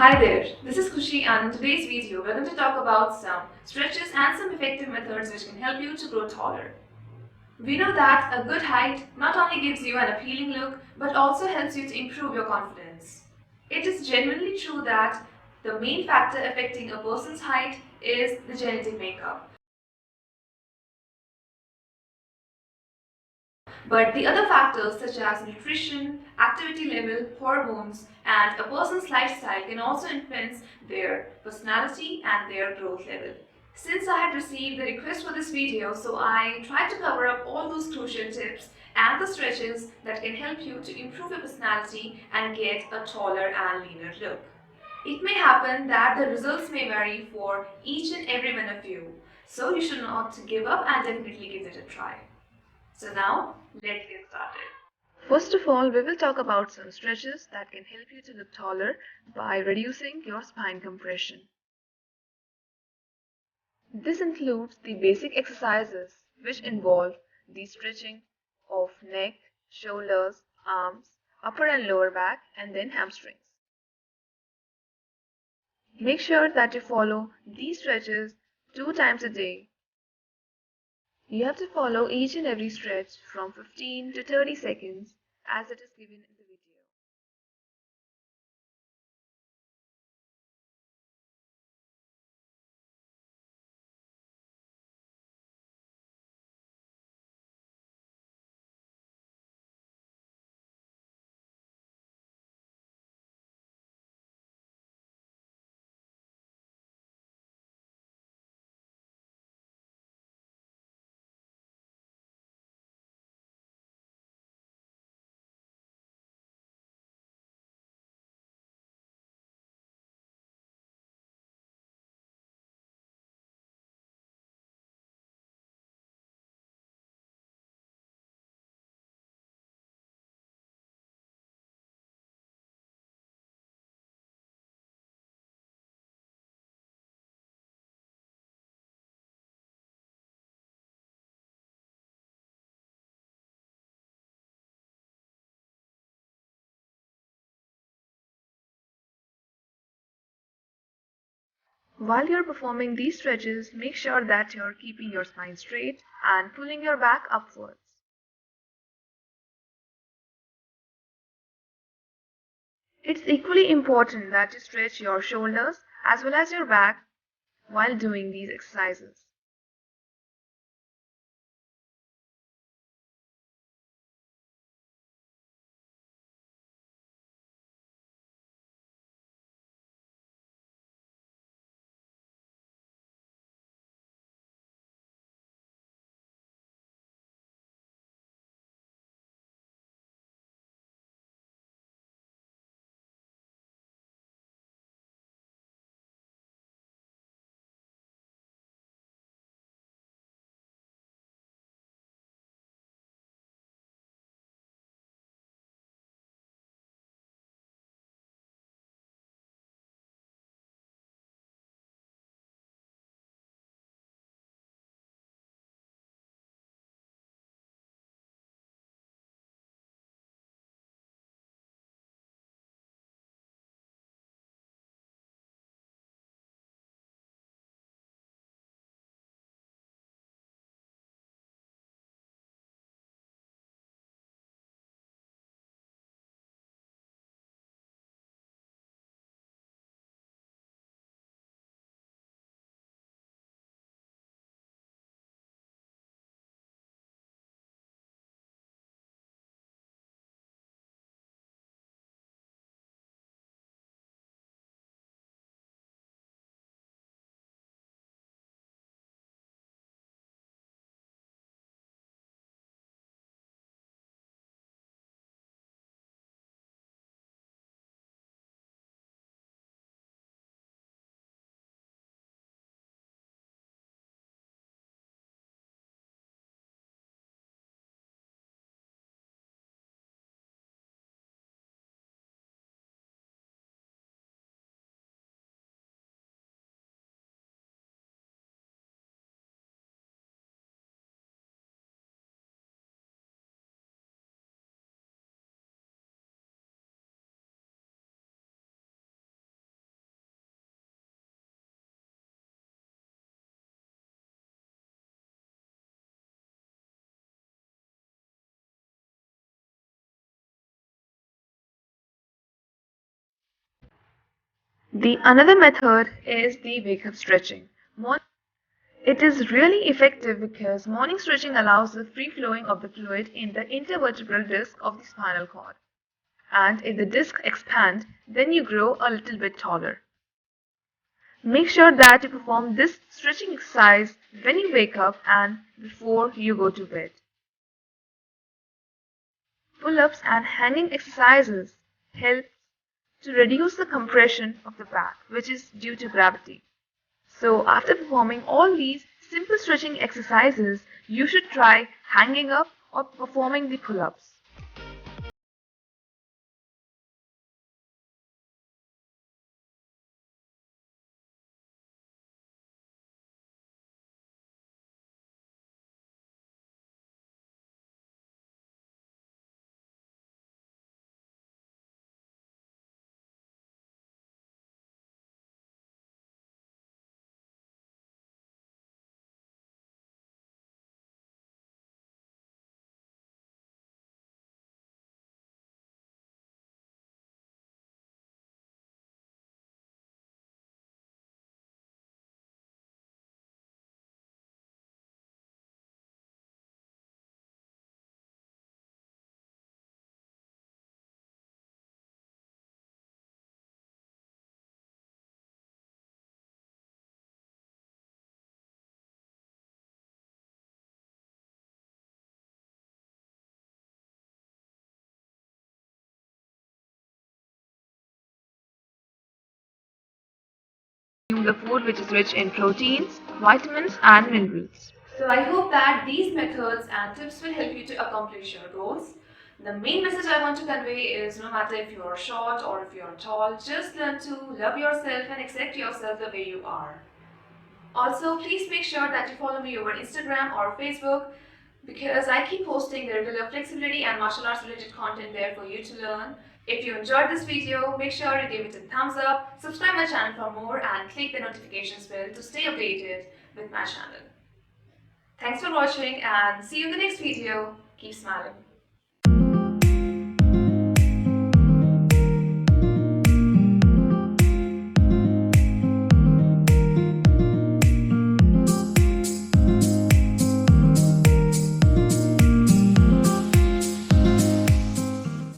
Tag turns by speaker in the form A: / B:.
A: Hi there, this is Khushi, and in today's video we're going to talk about some stretches and some effective methods which can help you to grow taller. We know that a good height not only gives you an appealing look but also helps you to improve your confidence. It is genuinely true that the main factor affecting a person's height is the genetic makeup. But the other factors such as nutrition, activity level, hormones, and a person's lifestyle can also influence their personality and their growth level. Since I had received the request for this video, so I tried to cover up all those crucial tips and the stretches that can help you to improve your personality and get a taller and leaner look. It may happen that the results may vary for each and every one of you, so you should not give up and definitely give it a try. So now, let's get started. First of all, we will talk about some stretches that can help you to look taller by reducing your spine compression. This includes the basic exercises which involve the stretching of neck, shoulders, arms, upper and lower back, and then hamstrings. Make sure that you follow these stretches 2 times a day. You have to follow each and every stretch from 15 to 30 seconds as it is given in the video. While you're performing these stretches, make sure that you're keeping your spine straight and pulling your back upwards. It's equally important that you stretch your shoulders as well as your back while doing these exercises. The another method is the wake up stretching. It is really effective because morning stretching allows the free flowing of the fluid in the intervertebral disc of the spinal cord. And if the disc expands, then you grow a little bit taller. Make sure that you perform this stretching exercise when you wake up and before you go to bed. Pull-ups and hanging exercises help to reduce the compression of the back, which is due to gravity. So after performing all these simple stretching exercises, you should try hanging up or performing the pull-ups. The food which is rich in proteins, vitamins and minerals. So I hope that these methods and tips will help you to accomplish your goals. The main message I want to convey is no matter if you're short or if you're tall, just learn to love yourself and accept yourself the way you are. Also, please make sure that you follow me over Instagram or Facebook because I keep posting the regular flexibility and martial arts related content there for you to learn. If you enjoyed this video, make sure you give it a thumbs up, subscribe my channel for more and click the notifications bell to stay updated with my channel. Thanks for watching and see you in the next video. Keep smiling.